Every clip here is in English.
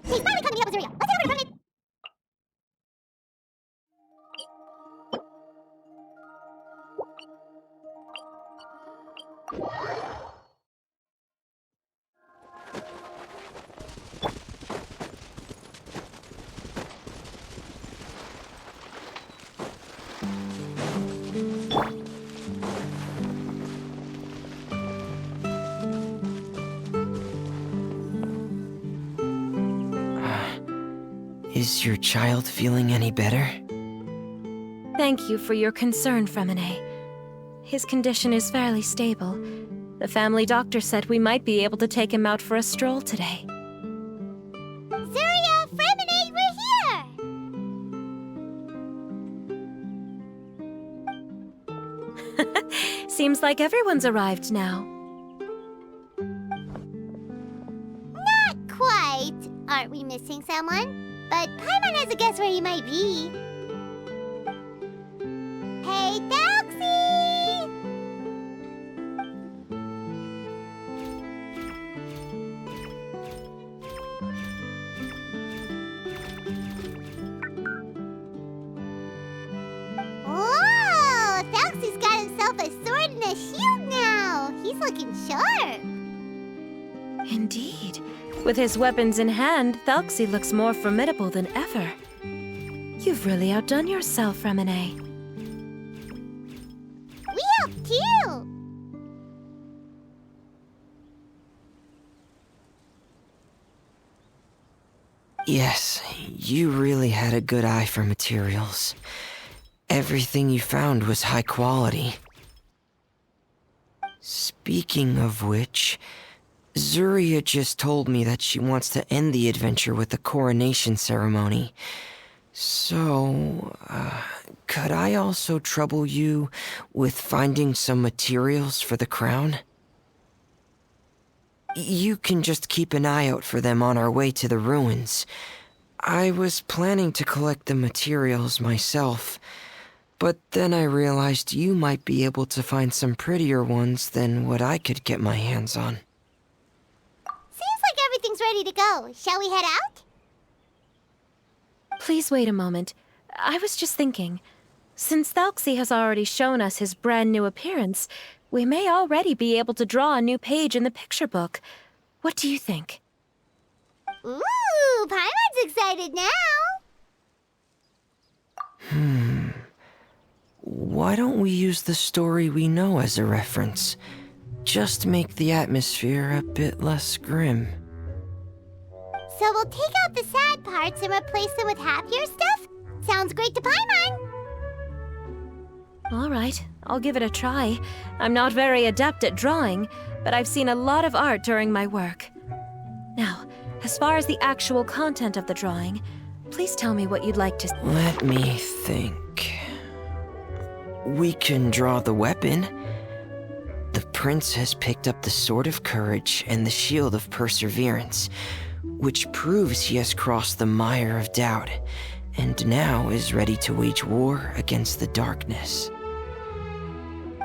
He's finally coming up with Uriel. Let's head over to Permanent. Is your child feeling any better? Thank you for your concern, Fremine. His condition is fairly stable. The family doctor said we might be able to take him out for a stroll today. Zuria, Fremine, we're here! Seems like everyone's arrived now. Not quite. Aren't we missing someone? But Paimon has a guess where he might be. Hey, Thelxie! Whoa! Thelxie's got himself a sword and a shield now. He's looking sharp. Indeed. With his weapons in hand, Thelxie looks more formidable than ever. You've really outdone yourself, Fremine. We helped too. Yes, you really had a good eye for materials. Everything you found was high quality. Speaking of which, Zuria just told me that she wants to end the adventure with the coronation ceremony. So, could I also trouble you with finding some materials for the crown? You can just keep an eye out for them on our way to the ruins. I was planning to collect the materials myself, but then I realized you might be able to find some prettier ones than what I could get my hands on. Seems like everything's ready to go. Shall we head out? Please wait a moment. I was just thinking. Since Thelxie has already shown us his brand new appearance, we may already be able to draw a new page in the picture book. What do you think? Ooh, Paimon's excited now. Why don't we use the story we know as a reference? Just make the atmosphere a bit less grim. So we'll take out the sad parts and replace them with happier stuff? Sounds great to Paimon. All right, I'll give it a try. I'm not very adept at drawing, but I've seen a lot of art during my work. Now, as far as the actual content of the drawing, please tell me what you'd like to... Let me think. We can draw the weapon. The prince has picked up the Sword of Courage and the Shield of Perseverance, which proves he has crossed the mire of doubt, and now is ready to wage war against the darkness.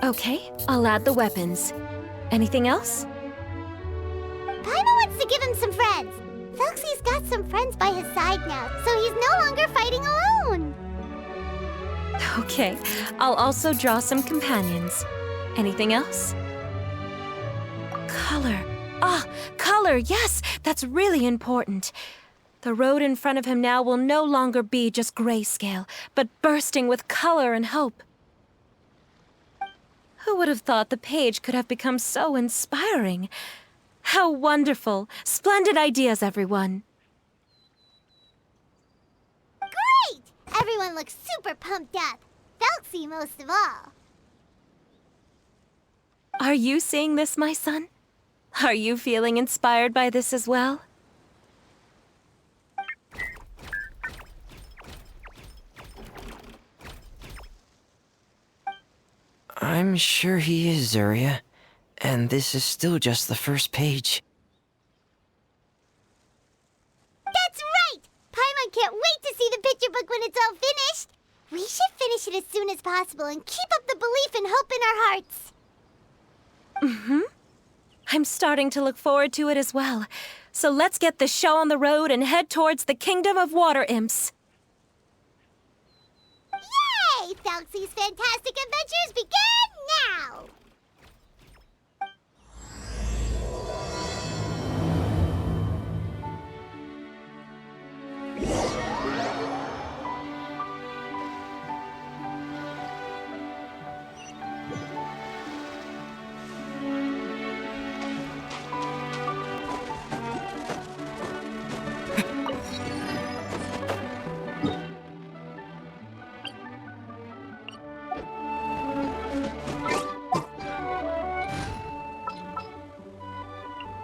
Okay, I'll add the weapons. Anything else? Paimon wants to give him some friends. Thelxie's got some friends by his side now, so he's no longer fighting alone. Okay, I'll also draw some companions. Anything else? Color. Ah, color, yes! That's really important. The road in front of him now will no longer be just grayscale, but bursting with color and hope. Who would have thought the page could have become so inspiring? How wonderful! Splendid ideas, everyone! Great! Everyone looks super pumped up. Felxie most of all. Are you seeing this, my son? Are you feeling inspired by this as well? I'm sure he is, Zuria. And this is still just the first page. That's right! Paimon can't wait to see the picture book when it's all finished. We should finish it as soon as possible and keep up the belief and hope in our hearts. I'm starting to look forward to it as well. So let's get the show on the road and head towards the Kingdom of Water Imps. Yay! Felxie's fantastic adventures begin now!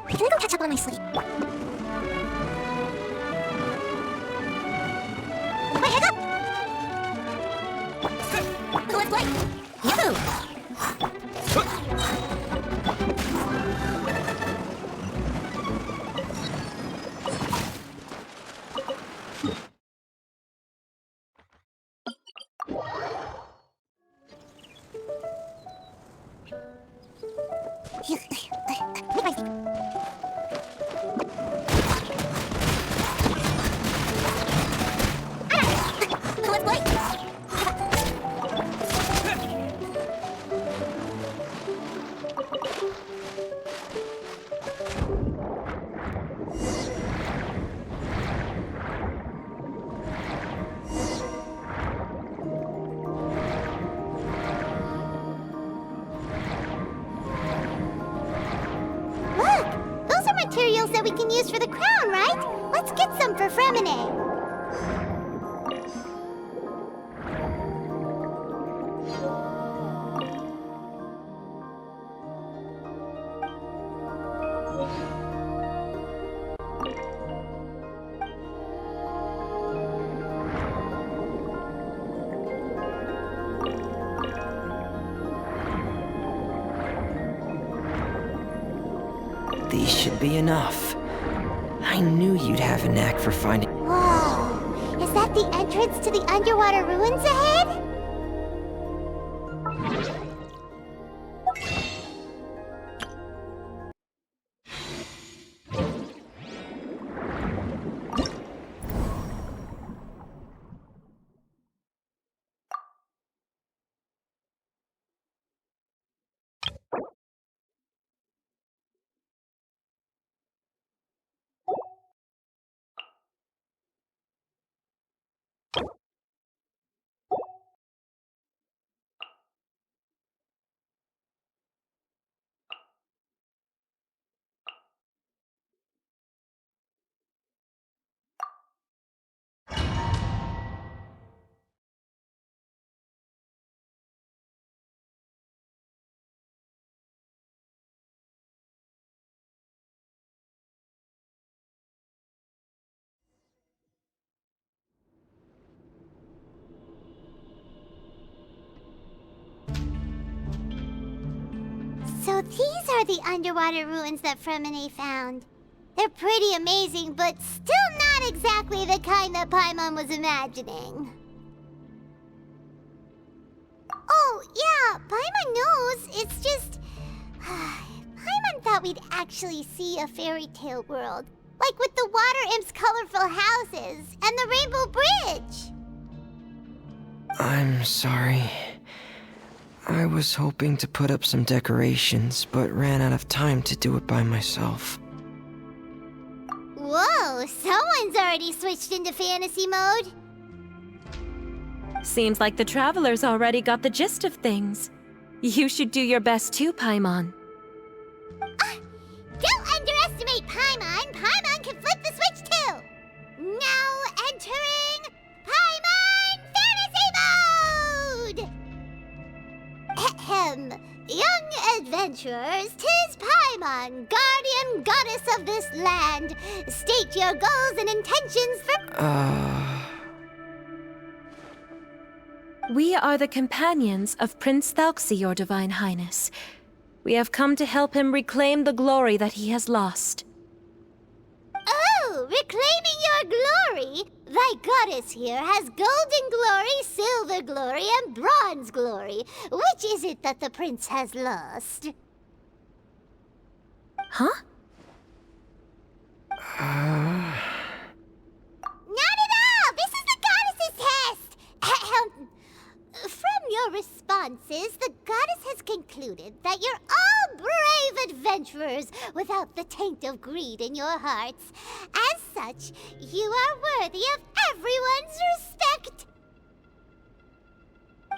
I can go catch up on my sleep. Wait, head up! Let's play! Yahoo! Let's play! Look! Those are materials that we can use for the crown, right? Let's get some for Fremine. These should be enough. I knew you'd have a knack for finding... Whoa! Is that the entrance to the underwater ruins ahead? So these are the underwater ruins that Fremine found. They're pretty amazing, but still not exactly the kind that Paimon was imagining. Oh, yeah, Paimon knows. It's just... Paimon thought we'd actually see a fairy tale world. Like with the water imps' colorful houses and the rainbow bridge. I'm sorry. I was hoping to put up some decorations, but ran out of time to do it by myself. Whoa, someone's already switched into fantasy mode. Seems like the travelers already got the gist of things. You should do your best too, Paimon. Don't underestimate Paimon! Paimon can flip the switch too! Now entering Paimon Fantasy Mode! Ahem. Young adventurers, 'tis Paimon, guardian goddess of this land. State your goals and intentions for... We are the companions of Prince Thelxi, your Divine Highness. We have come to help him reclaim the glory that he has lost. Oh, reclaiming your glory! Thy goddess here has golden glory, silver glory, and bronze glory. Which is it that the prince has lost? Huh? Not at all! This is the goddess's test! From your responses, the goddess has concluded that you're all brave adventurers without the taint of greed in your hearts. As such, you are worthy of everyone's respect.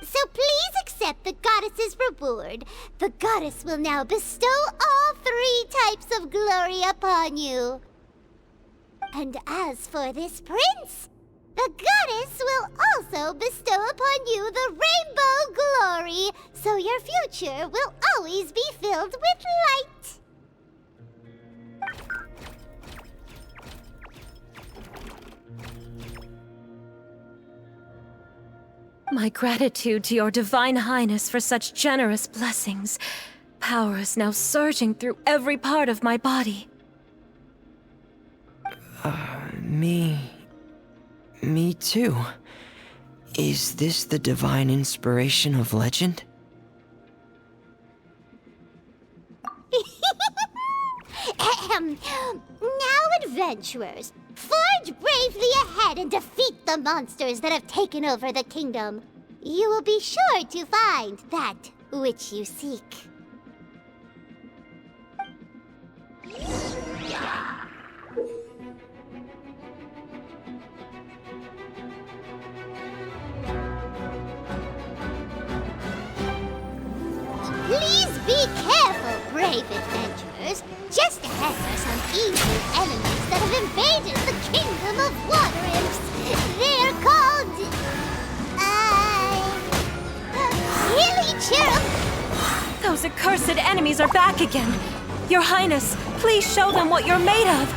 So please accept the goddess's reward. The goddess will now bestow all 3 types of glory upon you. And as for this prince, the goddess will also bestow upon you the rainbow glory, so your future will always be filled with light. My gratitude to your Divine Highness for such generous blessings. Power is now surging through every part of my body. Me too. Is this the divine inspiration of legend? Now, adventurers, forge bravely ahead and defeat the monsters that have taken over the kingdom. You will be sure to find that which you seek. Please be careful, brave adventurers. Just ahead are some evil enemies that have invaded the kingdom of water imps. They're called... Clipchamp. Those accursed enemies are back again. Your Highness, please show them what you're made of.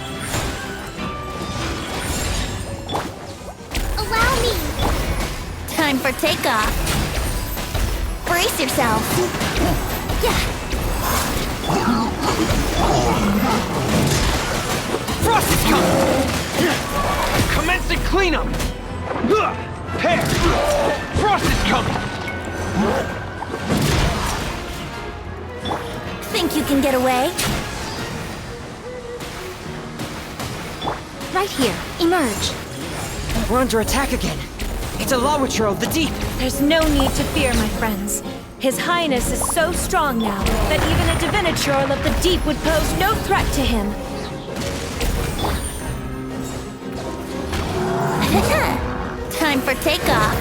Allow me. Time for takeoff. Brace yourself. Yeah. Frost is coming! Commencing cleanup! Pair! Frost is coming! Think you can get away? Right here. Emerge. We're under attack again. It's a Lawitcher of the deep. There's no need to fear, my friends. His Highness is so strong now that even a Diviniture of the deep would pose no threat to him. Time for takeoff.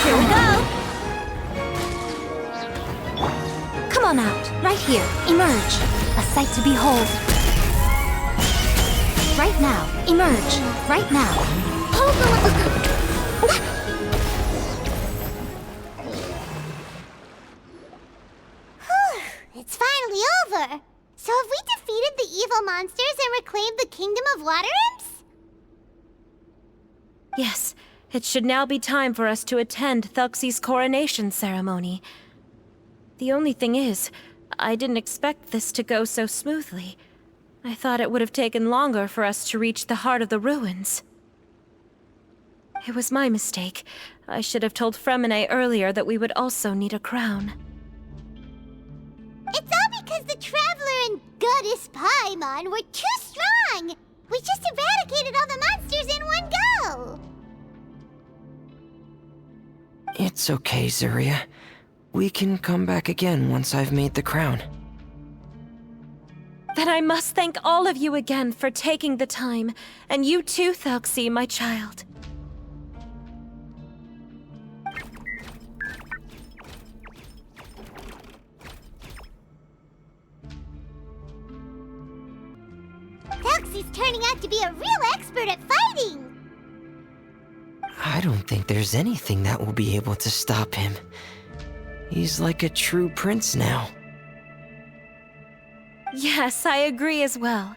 Here we go. Come on out. Right here. Emerge. A sight to behold. Right now. Emerge. Right now. It's finally over. So have we defeated the evil monsters and reclaimed the kingdom of water imps? Yes, it should now be time for us to attend Thelxi's coronation ceremony. The only thing is, I didn't expect this to go so smoothly. I thought it would have taken longer for us to reach the heart of the ruins. It was my mistake. I should have told Fremine earlier that we would also need a crown. It's all because the Traveler and Goddess Paimon were too strong! We just eradicated all the monsters in one go! It's okay, Zuria. We can come back again once I've made the crown. Then I must thank all of you again for taking the time, and you too, Thelksi, my child. Thelksi's turning out to be a real expert at fighting! I don't think there's anything that will be able to stop him. He's like a true prince now. Yes, I agree as well.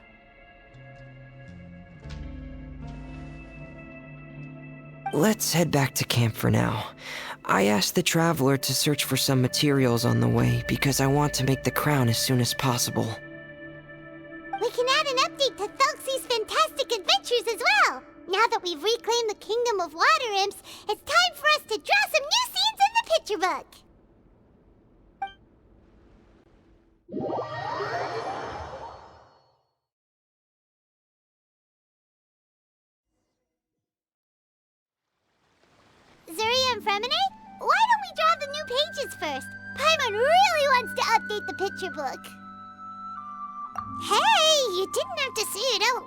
Let's head back to camp for now. I asked the traveler to search for some materials on the way because I want to make the crown as soon as possible. We can add an update to Thelksi's fantastic adventures as well! Now that we've reclaimed the Kingdom of Water Imps, it's time for us to draw some new scenes in the picture book! Zuria and Fremine, why don't we draw the new pages first? Paimon really wants to update the picture book. Hey, you didn't have to say it out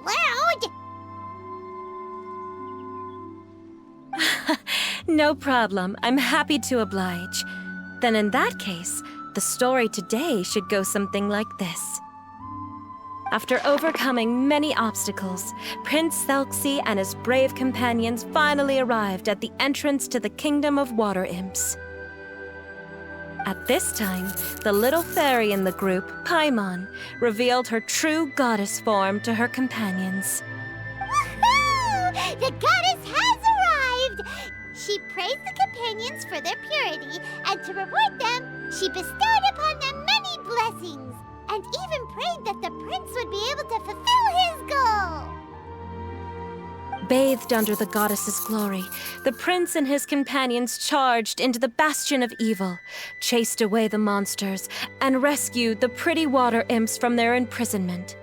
loud. No problem. I'm happy to oblige. Then in that case, the story today should go something like this. After overcoming many obstacles, Prince Thelksi and his brave companions finally arrived at the entrance to the Kingdom of Water Imps. At this time, the little fairy in the group, Paimon, revealed her true goddess form to her companions. Woohoo! The goddess has arrived! She praised the companions for their purity, and to reward them, she bestowed upon them many blessings, and even prayed that the prince would be able to fulfill his goal. Bathed under the goddess's glory, the prince and his companions charged into the bastion of evil, chased away the monsters, and rescued the pretty water imps from their imprisonment.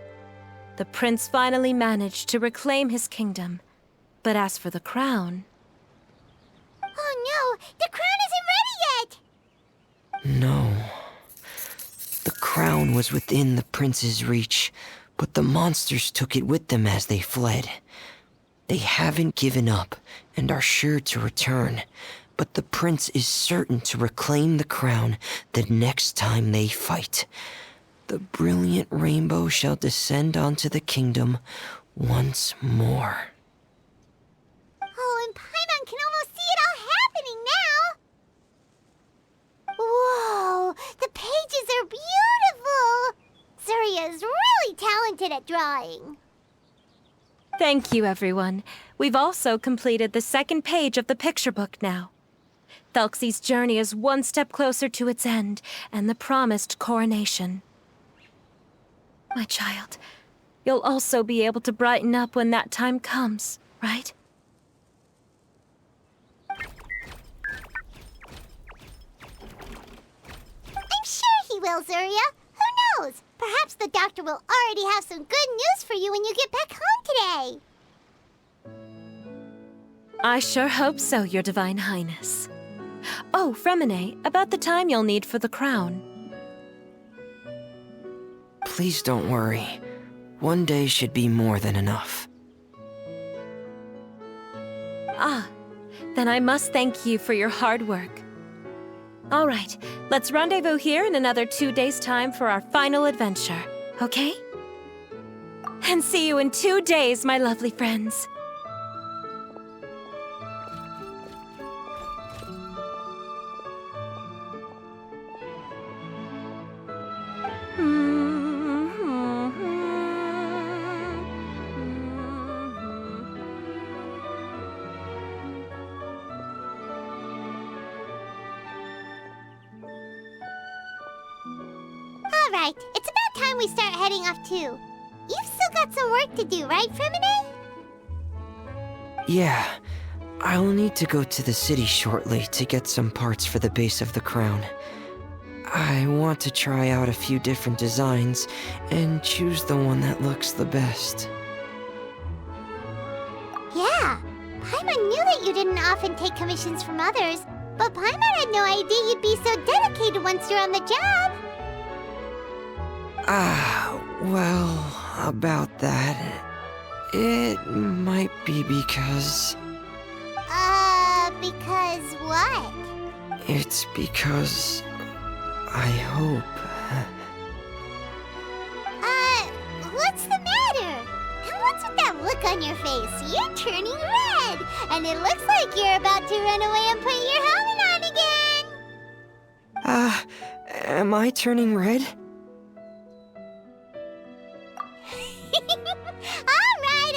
The prince finally managed to reclaim his kingdom. But as for the crown... Oh no, the crown isn't ready yet! No. The crown was within the prince's reach, but the monsters took it with them as they fled. They haven't given up and are sure to return, but the prince is certain to reclaim the crown the next time they fight. The brilliant rainbow shall descend onto the kingdom once more. Oh, and Paimon can almost see it all happening now! Whoa, the pages are beautiful! Zuria is really talented at drawing. Thank you, everyone. We've also completed the second page of the picture book now. Thelksi's journey is one step closer to its end and the promised coronation. My child, you'll also be able to brighten up when that time comes, right? I'm sure he will, Zuria. Who knows? Perhaps the doctor will already have some good news for you when you get back home today. I sure hope so, Your Divine Highness. Oh, Fremine, about the time you'll need for the crown. Please don't worry. One day should be more than enough. Ah, then I must thank you for your hard work. All right, let's rendezvous here in another 2 days' time for our final adventure, okay? And see you in 2 days, my lovely friends. Alright, it's about time we start heading off too. You've still got some work to do, right, Fremine? Yeah, I'll need to go to the city shortly to get some parts for the base of the crown. I want to try out a few different designs and choose the one that looks the best. Yeah, Paimon knew that you didn't often take commissions from others, but Paimon had no idea you'd be so dedicated once you're on the job. Well, about that, it might be because... Because what? It's because... I hope... What's the matter? And what's with that look on your face? You're turning red, and it looks like you're about to run away and put your helmet on again. Am I turning red?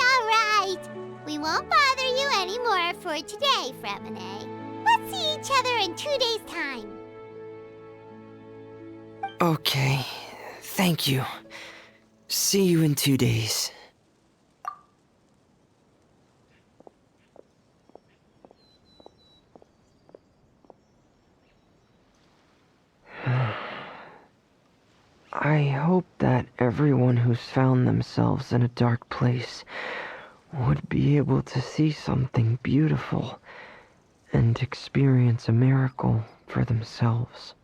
All right. We won't bother you anymore for today, Fremine. Let's see each other in 2 days' time. Okay, thank you. See you in 2 days. I hope that everyone who's found themselves in a dark place would be able to see something beautiful and experience a miracle for themselves.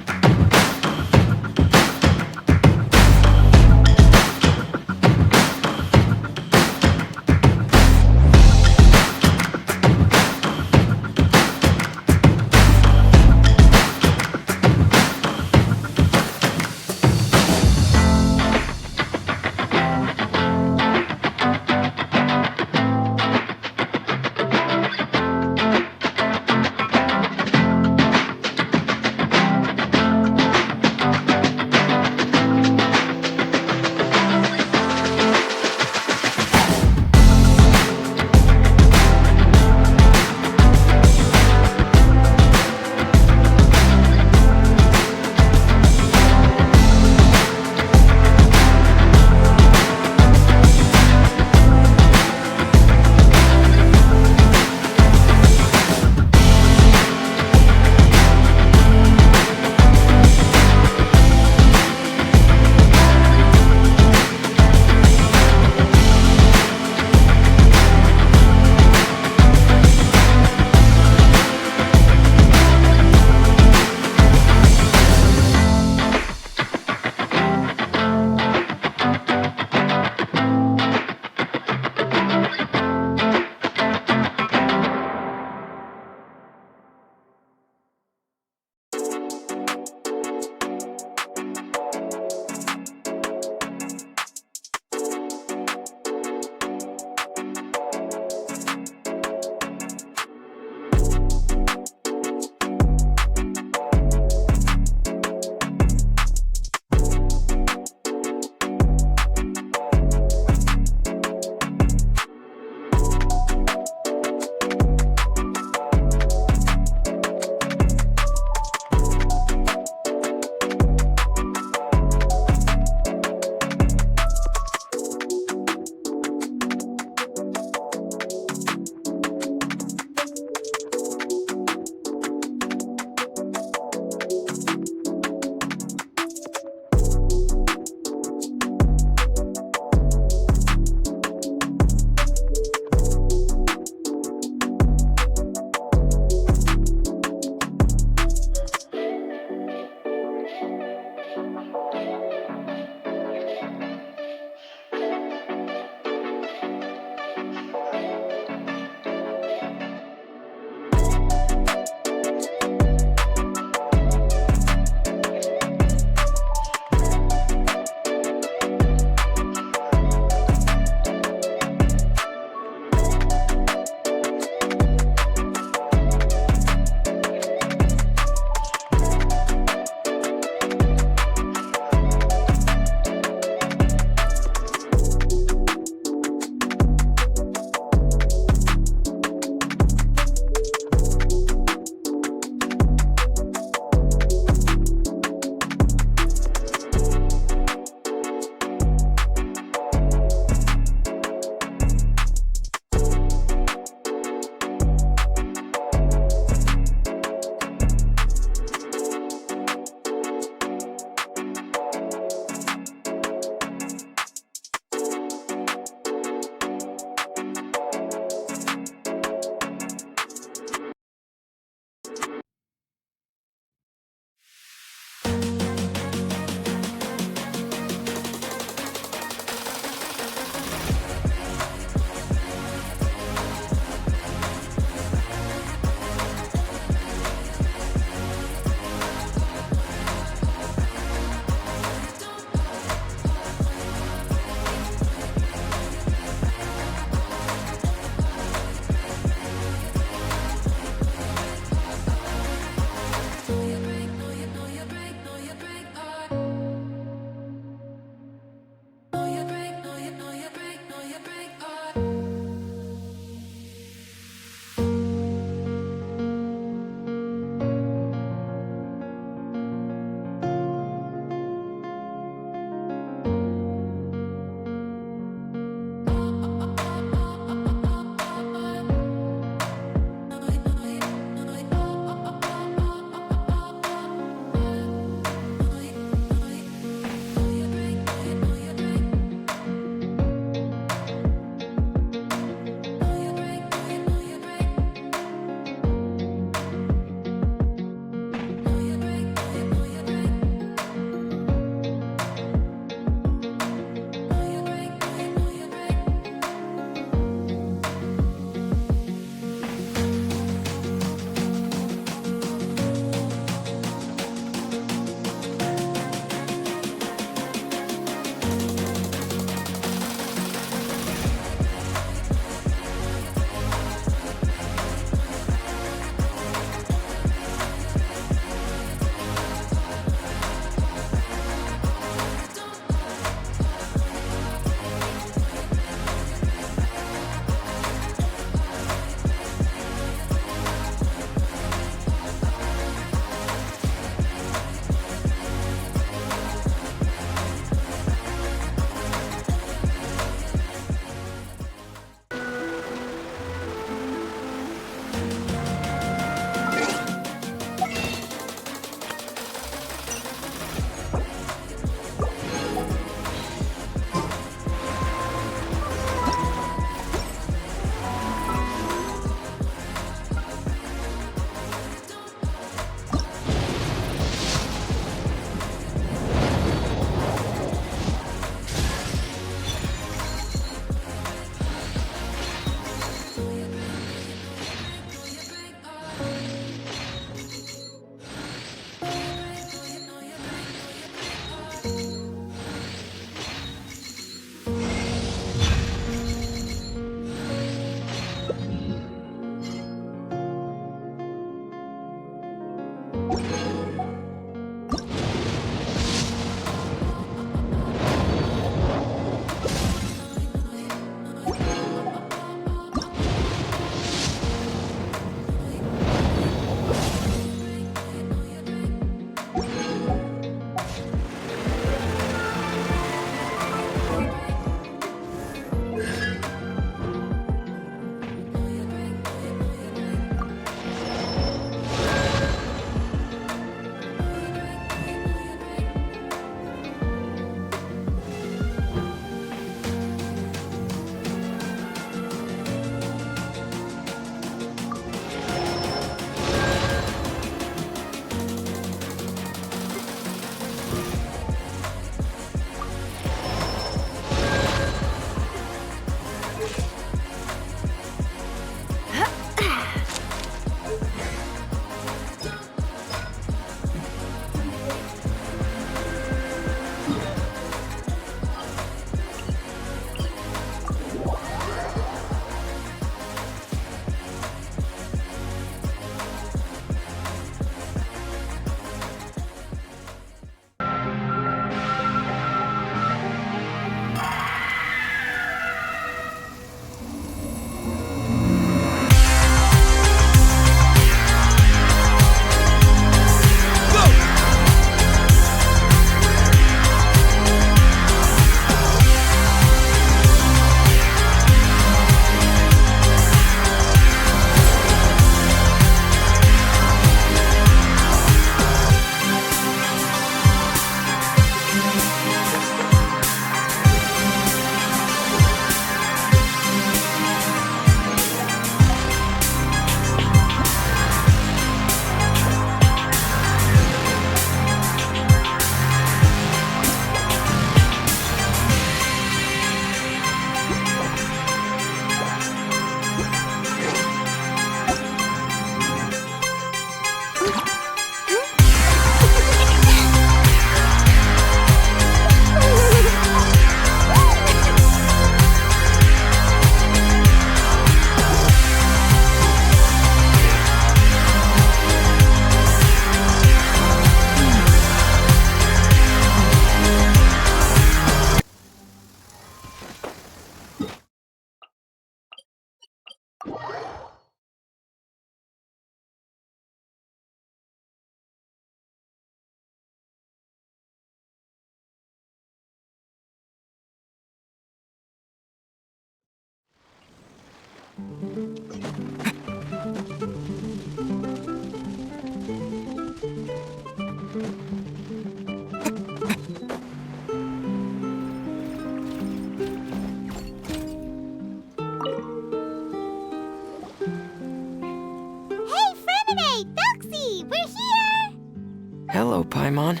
Hello, Paimon.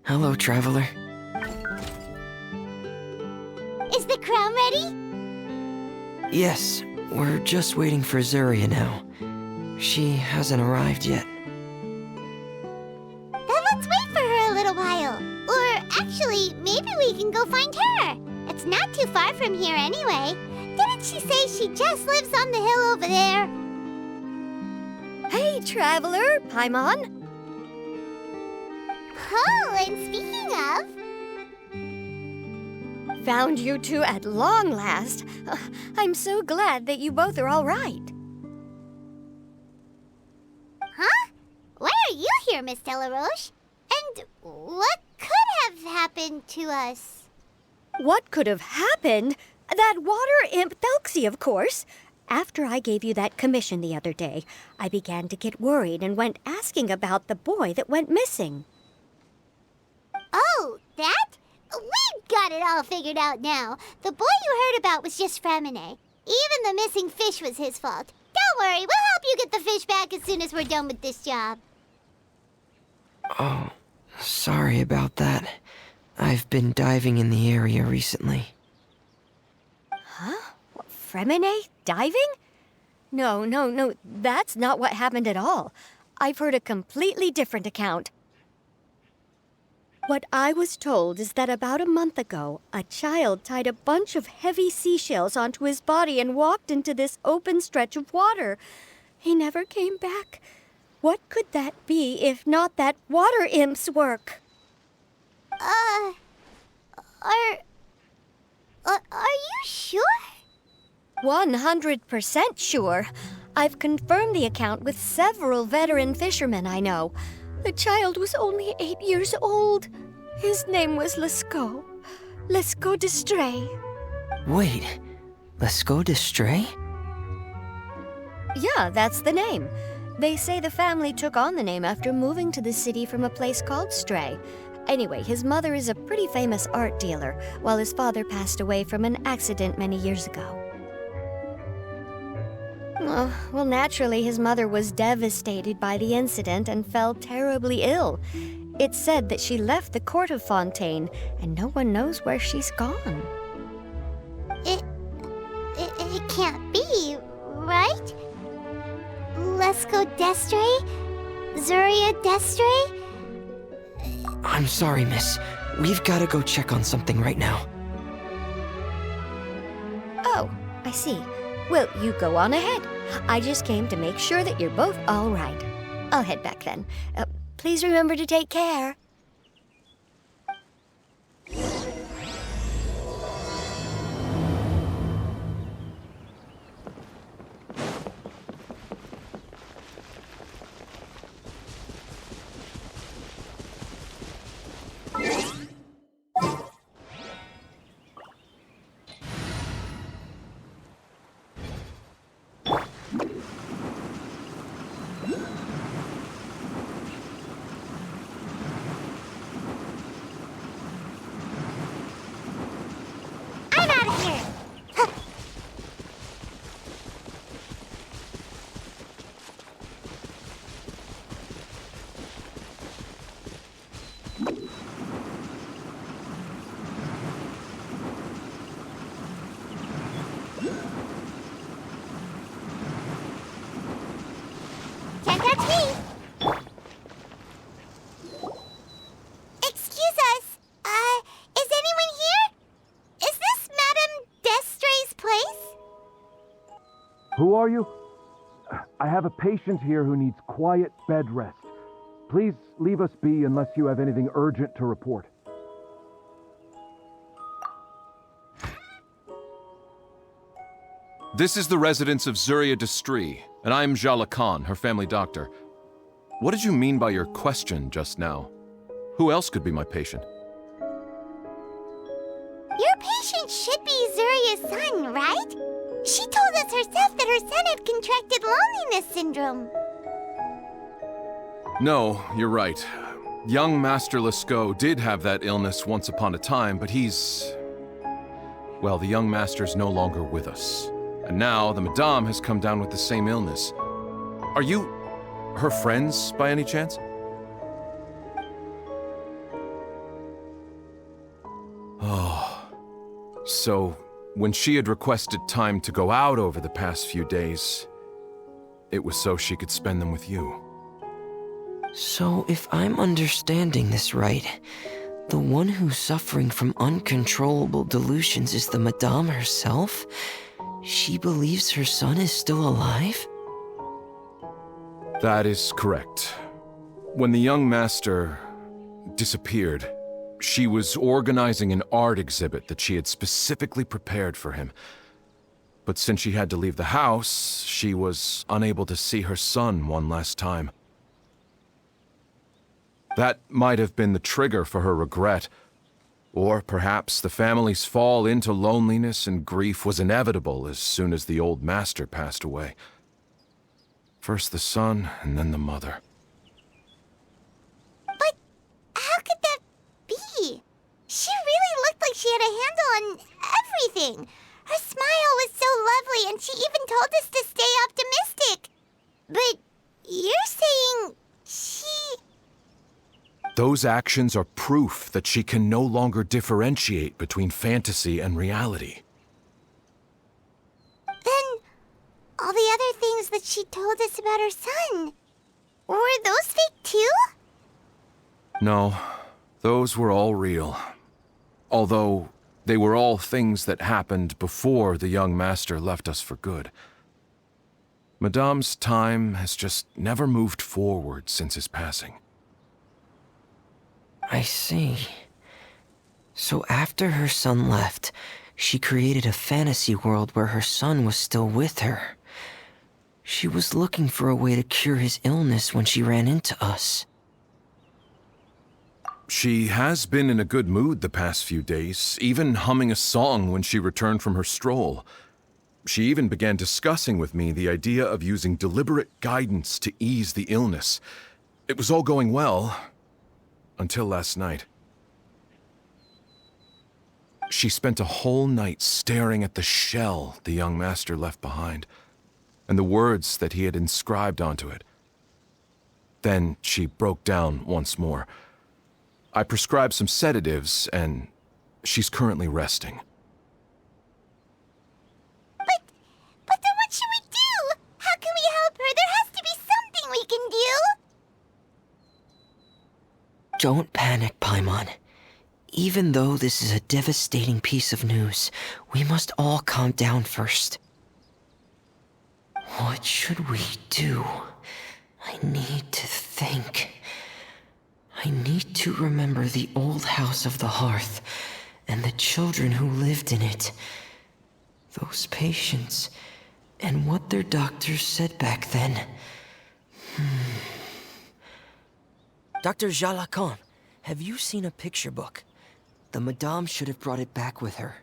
Hello, traveler. Is the crown ready? Yes, we're just waiting for Zuria now. She hasn't arrived yet. Then let's wait for her a little while. Or actually, maybe we can go find her. It's not too far from here anyway. Didn't she say she just lives on the hill over there? Hey, traveler, Paimon. Oh, and speaking of... Found you two at long last. I'm so glad that you both are all right. Huh? Why are you here, Miss Delaroche? And what could have happened to us? What could have happened? That water imp Thelxie, of course. After I gave you that commission the other day, I began to get worried and went asking about the boy that went missing. Oh, that? We've got it all figured out now. The boy you heard about was just Fremine. Even the missing fish was his fault. Don't worry, we'll help you get the fish back as soon as we're done with this job. Oh, sorry about that. I've been diving in the area recently. Huh? Fremine? Diving? No, that's not what happened at all. I've heard a completely different account. What I was told is that about a month ago, a child tied a bunch of heavy seashells onto his body and walked into this open stretch of water. He never came back. What could that be if not that water imp's work? Are you sure? 100% sure. I've confirmed the account with several veteran fishermen I know. The child was only 8 years old. His name was Lescaut. Lescaut d'Estray. Wait, Lescaut d'Estray? Yeah, that's the name. They say the family took on the name after moving to the city from a place called Stray. Anyway, his mother is a pretty famous art dealer, while his father passed away from an accident many years ago. Well, naturally, his mother was devastated by the incident and fell terribly ill. It's said that she left the court of Fontaine, and no one knows where she's gone. It can't be, right? Lescaut d'Estray? Zuria d'Estray? I'm sorry, miss. We've gotta go check on something right now. Oh, I see. Well, you go on ahead. I just came to make sure that you're both all right. I'll head back then. Please remember to take care. I'm out of here! Huh. Can't touch me! Excuse us. Is anyone here? Is this Madame d'Estray's place? Who are you? I have a patient here who needs quiet bed rest. Please leave us be unless you have anything urgent to report. This is the residence of Zuria d'Estray, and I'm Jala Khan, her family doctor. What did you mean by your question just now? Who else could be my patient? Your patient should be Zuria's son, right? She told us herself that her son had contracted loneliness syndrome. No, you're right. Young Master Lescaut did have that illness once upon a time, but he's... Well, the young master's no longer with us. And now the Madame has come down with the same illness. Are you her friends, by any chance? Oh. So, when she had requested time to go out over the past few days, it was so she could spend them with you. So, if I'm understanding this right, the one who's suffering from uncontrollable delusions is the Madame herself? She believes her son is still alive? That is correct. When the young master disappeared, she was organizing an art exhibit that she had specifically prepared for him. But since she had to leave the house, she was unable to see her son one last time. That might have been the trigger for her regret. Or perhaps the family's fall into loneliness and grief was inevitable as soon as the old master passed away. First the son, and then the mother. But how could that be? She really looked like she had a handle on everything. Her smile was so lovely, and she even told us to stay optimistic. But you're saying she... Those actions are proof that she can no longer differentiate between fantasy and reality. Then, all the other things that she told us about her son, were those fake too? No, those were all real. Although, they were all things that happened before the young master left us for good. Madame's time has just never moved forward since his passing. I see. So after her son left, she created a fantasy world where her son was still with her. She was looking for a way to cure his illness when she ran into us. She has been in a good mood the past few days, even humming a song when she returned from her stroll. She even began discussing with me the idea of using deliberate guidance to ease the illness. It was all going well, until last night. She spent a whole night staring at the shell the young master left behind, and the words that he had inscribed onto it. Then she broke down once more. I prescribed some sedatives, and she's currently resting. But then what should we do? How can we help her? There has to be something we can do! Don't panic, Paimon. Even though this is a devastating piece of news, we must all calm down first. What should we do? I need to think. I need to remember the old house of the hearth and the children who lived in it. Those patients, and what their doctors said back then. Dr. Lacan, have you seen a picture book? The Madame should have brought it back with her.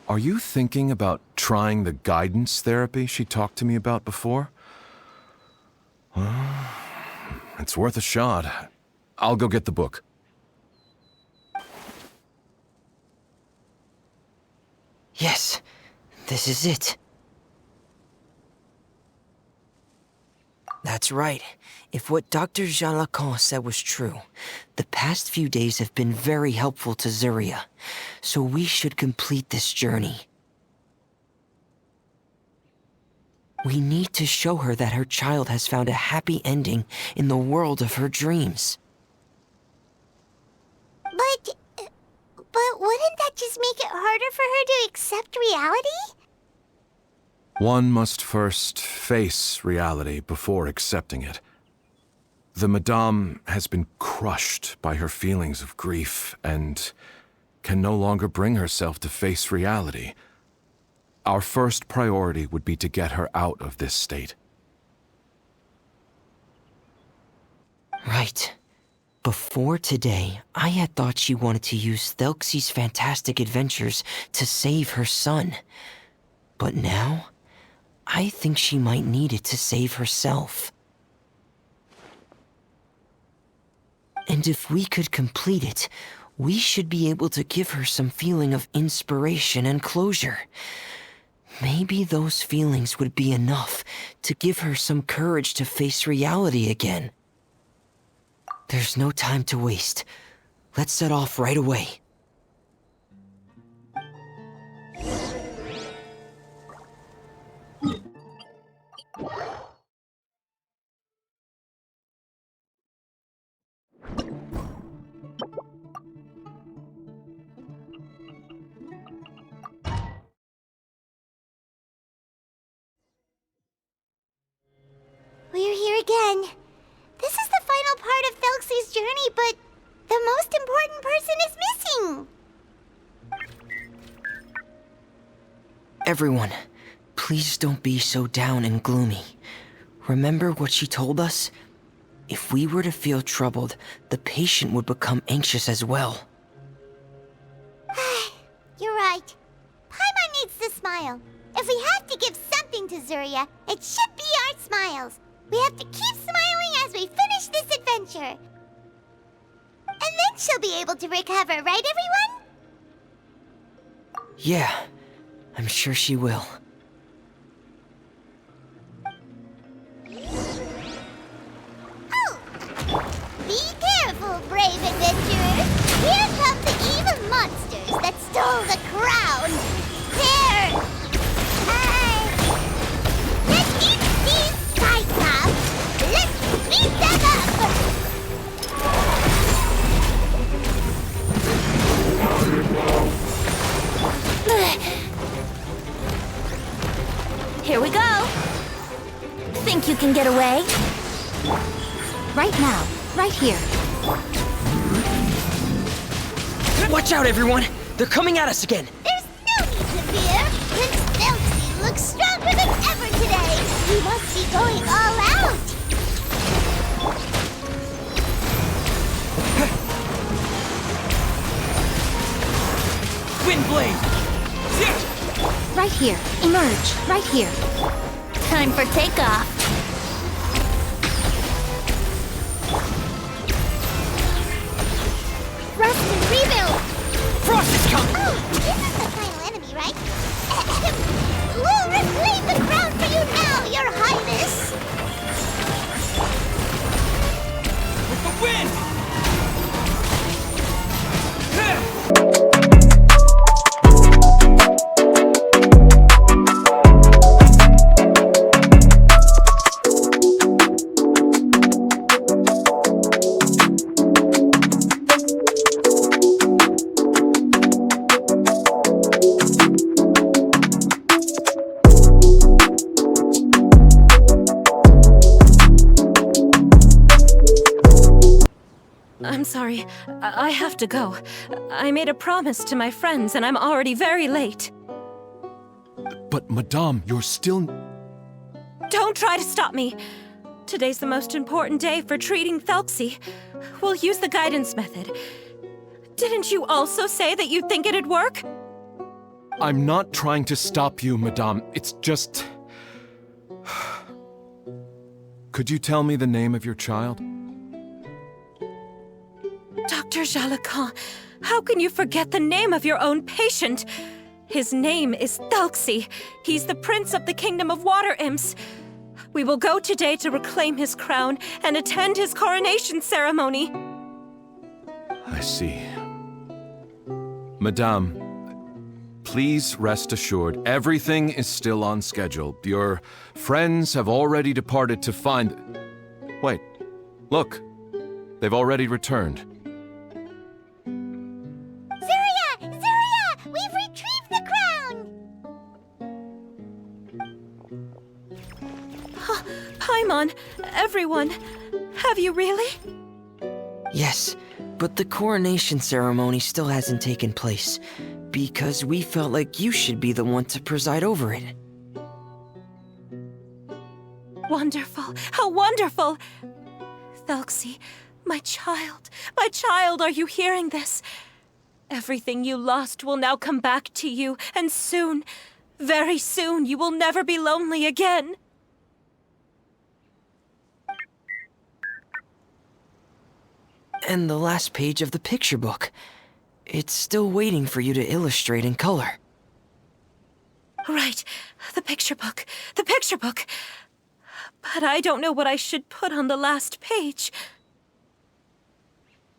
Are you thinking about trying the guidance therapy she talked to me about before? It's worth a shot. I'll go get the book. Yes, this is it. That's right. If what Dr. Lacan said was true, the past few days have been very helpful to Zuria, so we should complete this journey. We need to show her that her child has found a happy ending in the world of her dreams. But wouldn't that just make it harder for her to accept reality? One must first face reality before accepting it. The Madame has been crushed by her feelings of grief and can no longer bring herself to face reality. Our first priority would be to get her out of this state. Right. Before today, I had thought she wanted to use Thelxi's fantastic adventures to save her son. But now, I think she might need it to save herself. And if we could complete it, we should be able to give her some feeling of inspiration and closure. Maybe those feelings would be enough to give her some courage to face reality again. There's no time to waste. Let's set off right away. We're here again. This is the final part of Thelxi's journey, but the most important person is missing. Everyone, please don't be so down and gloomy. Remember what she told us? If we were to feel troubled, the patient would become anxious as well. You're right. Paimon needs to smile. If we have to give something to Zuria, it should be our smiles. We have to keep smiling as we finish this adventure. And then she'll be able to recover, right, everyone? Yeah, I'm sure she will. Oh! Be careful, brave adventurers! Here come the evil monsters that stole the crown! There! Let's eat these cyclops! Let's beat them up! Here we go. Think you can get away? Right now, right here. Watch out, everyone! They're coming at us again! There's no need to fear! Prince Thelxi looks stronger than ever today! He must be going all out! Windblade! Right here. Emerge. Right here. Time for takeoff. Rest and rebuild! Frost is coming! Oh, this is the final enemy, right? We'll reclaim the crown for you now, Your Highness! With the wind! I'm sorry. I have to go. I made a promise to my friends, and I'm already very late. But, Madame, you're still... Don't try to stop me. Today's the most important day for treating Thelxi. We'll use the guidance method. Didn't you also say that you think it'd work? I'm not trying to stop you, Madame. It's just... Could you tell me the name of your child? Dr. Jalacan, how can you forget the name of your own patient? His name is Thelxi. He's the prince of the kingdom of water imps. We will go today to reclaim his crown and attend his coronation ceremony. I see. Madame, please rest assured, everything is still on schedule. Your friends have already departed to find... Wait, look. They've already returned. Zuria! Zuria! We've retrieved the crown! Paimon, everyone, have you really? Yes, but the coronation ceremony still hasn't taken place, because we felt like you should be the one to preside over it. Wonderful! How wonderful! Thelxi, My child, are you hearing this? Everything you lost will now come back to you, and soon, very soon, you will never be lonely again. And the last page of the picture book. It's still waiting for you to illustrate in color. Right, the picture book. But I don't know what I should put on the last page.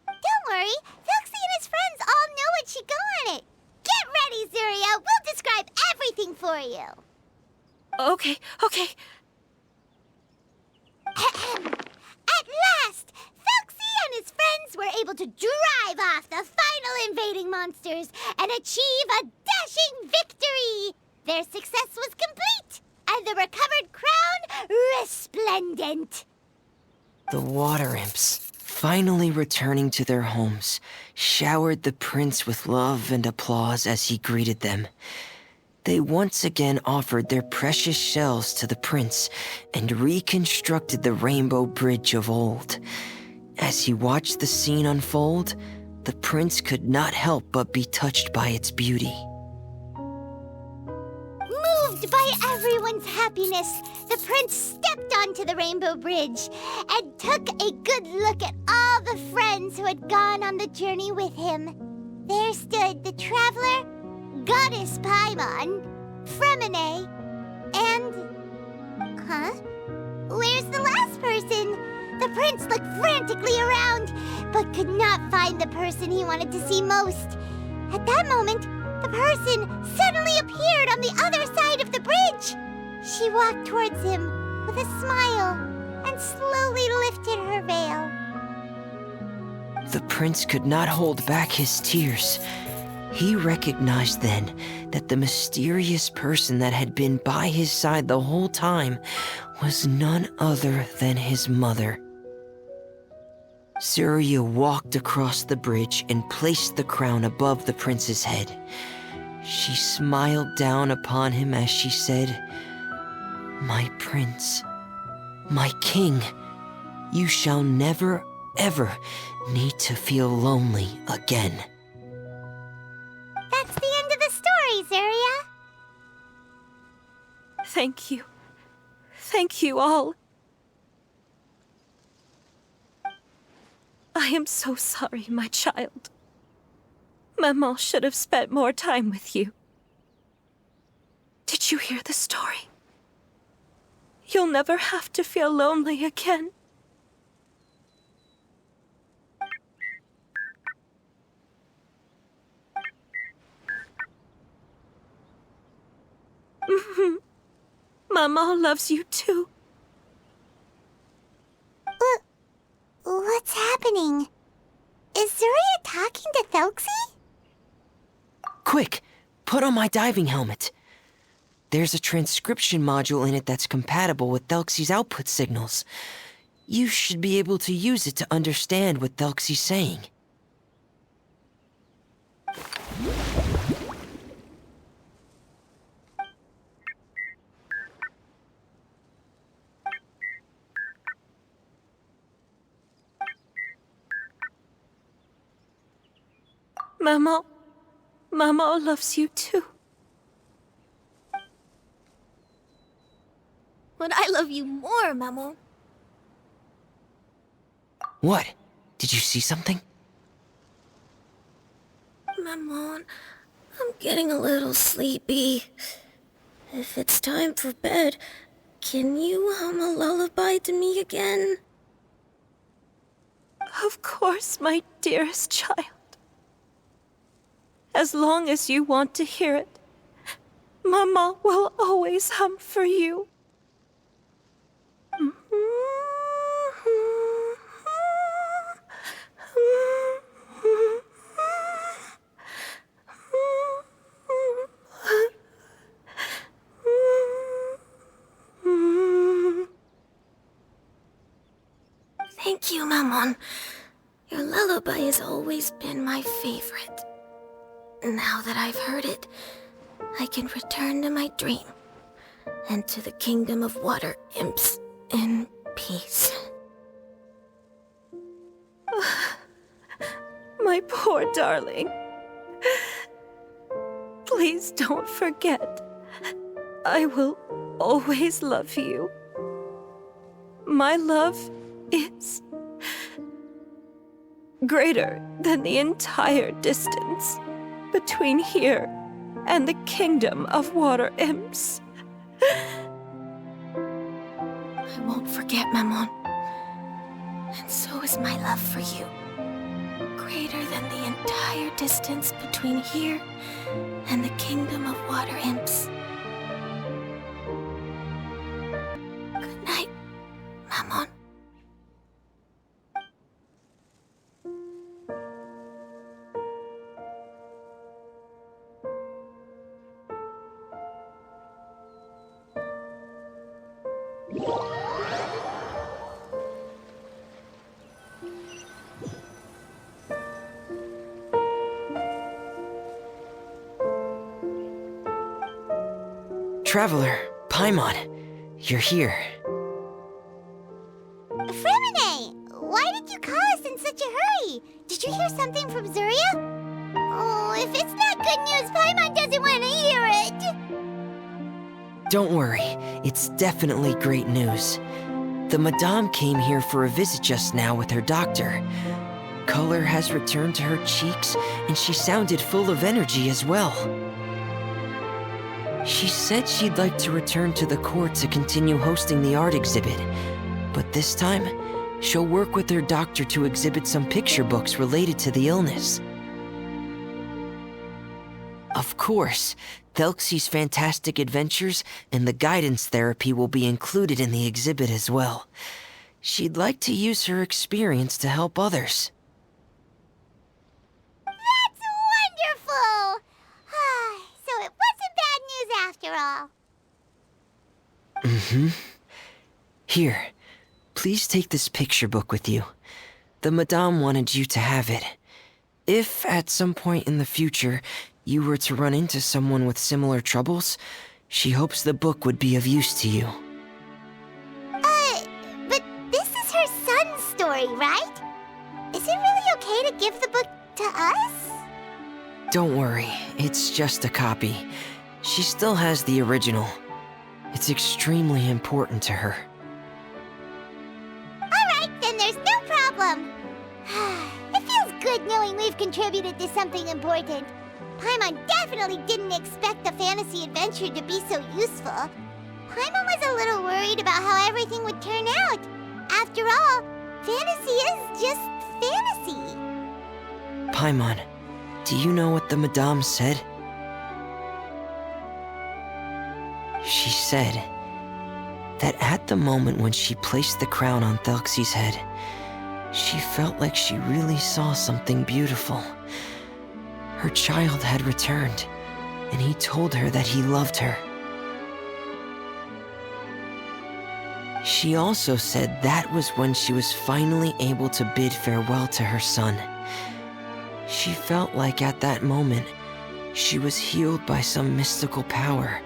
Don't worry, Thelxi and his friends all know what should go on it. Get ready, Zuria. We'll describe everything for you. Okay. At last, Thelxi and his friends were able to drive off the final invading monsters and achieve a dashing victory. Their success was complete, and the recovered crown resplendent. The water imps, finally returning to their homes, showered the prince with love and applause as he greeted them. They once again offered their precious shells to the prince and reconstructed the rainbow bridge of old. As he watched the scene unfold, the prince could not help but be touched by its beauty. Moved by everyone's happiness, the prince stepped onto the rainbow bridge and took a good look at all the friends who had gone on the journey with him. There stood the traveler, Goddess Paimon, Fremine, and... Where's the last person? The prince looked frantically around, but could not find the person he wanted to see most. At that moment, the person suddenly appeared on the other side of the bridge. She walked towards him with a smile and slowly lifted her veil. The prince could not hold back his tears. He recognized then that the mysterious person that had been by his side the whole time was none other than his mother. Zuria walked across the bridge and placed the crown above the prince's head. She smiled down upon him as she said, "My prince, my king, you shall never, ever need to feel lonely again." That's the end of the story, Zuria. Thank you. Thank you all. I am so sorry, my child. Maman should have spent more time with you. Did you hear the story? You'll never have to feel lonely again. Maman loves you too. What's happening? Is Zuria talking to Thelxi? Quick, put on my diving helmet. There's a transcription module in it that's compatible with Thelxi's output signals. You should be able to use it to understand what Thelxi's saying. Maman loves you too. But I love you more, Maman. What? Did you see something? Maman, I'm getting a little sleepy. If it's time for bed, can you hum a lullaby to me again? Of course, my dearest child. As long as you want to hear it, Maman will always hum for you. Thank you, Maman. Your lullaby has always been my favorite. Now that I've heard it, I can return to my dream and to the kingdom of water imps in peace. My poor darling. Please don't forget. I will always love you. My love is greater than the entire distance between here and the kingdom of water imps. I won't forget, Mammon. And so is my love for you. Greater than the entire distance between here and the kingdom of water imps. Good night, Mammon. Traveler, Paimon, you're here. Fremine! Why did you call us in such a hurry? Did you hear something from Zuria? Oh, if it's not good news, Paimon doesn't want to hear it! Don't worry, it's definitely great news. The Madame came here for a visit just now with her doctor. Color has returned to her cheeks, and she sounded full of energy as well. She said she'd like to return to the court to continue hosting the art exhibit, but this time, she'll work with her doctor to exhibit some picture books related to the illness. Of course, Thelxi's fantastic adventures and the guidance therapy will be included in the exhibit as well. She'd like to use her experience to help others. That's wonderful! So it wasn't bad news after all. Mm-hmm. Here, please take this picture book with you. The Madame wanted you to have it. If, at some point in the future, you were to run into someone with similar troubles, she hopes the book would be of use to you. But this is her son's story, right? Is it really okay to give the book to us? Don't worry, it's just a copy. She still has the original. It's extremely important to her. Alright, then there's no problem. It feels good knowing we've contributed to something important. Paimon definitely didn't expect the fantasy adventure to be so useful. Paimon was a little worried about how everything would turn out. After all, fantasy is just fantasy. Paimon, do you know what the Madame said? She said that at the moment when she placed the crown on Thelxi's head, she felt like she really saw something beautiful. Her child had returned, and he told her that he loved her. She also said that was when she was finally able to bid farewell to her son. She felt like at that moment, she was healed by some mystical power,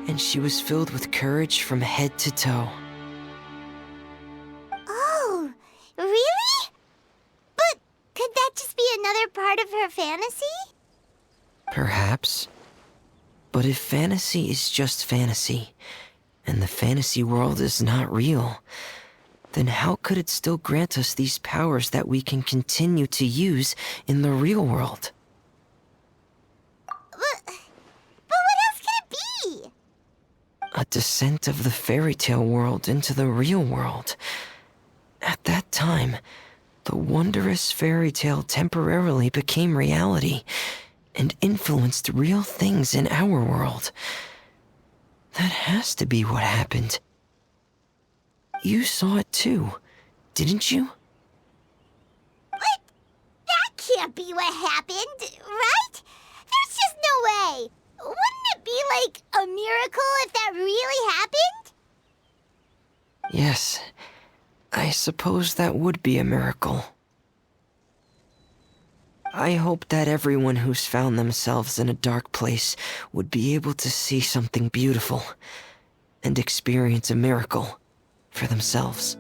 and she was filled with courage from head to toe. Oh, really? But could that just be another part of her fantasy? Perhaps. But if fantasy is just fantasy, and the fantasy world is not real, then how could it still grant us these powers that we can continue to use in the real world? But what else could it be? A descent of the fairy tale world into the real world. At that time, the wondrous fairy tale temporarily became reality and influenced real things in our world. That has to be what happened. You saw it too, didn't you? But that can't be what happened, right? There's just no way. Wouldn't it be like a miracle if that really happened? Yes, I suppose that would be a miracle. I hope that everyone who's found themselves in a dark place would be able to see something beautiful and experience a miracle for themselves.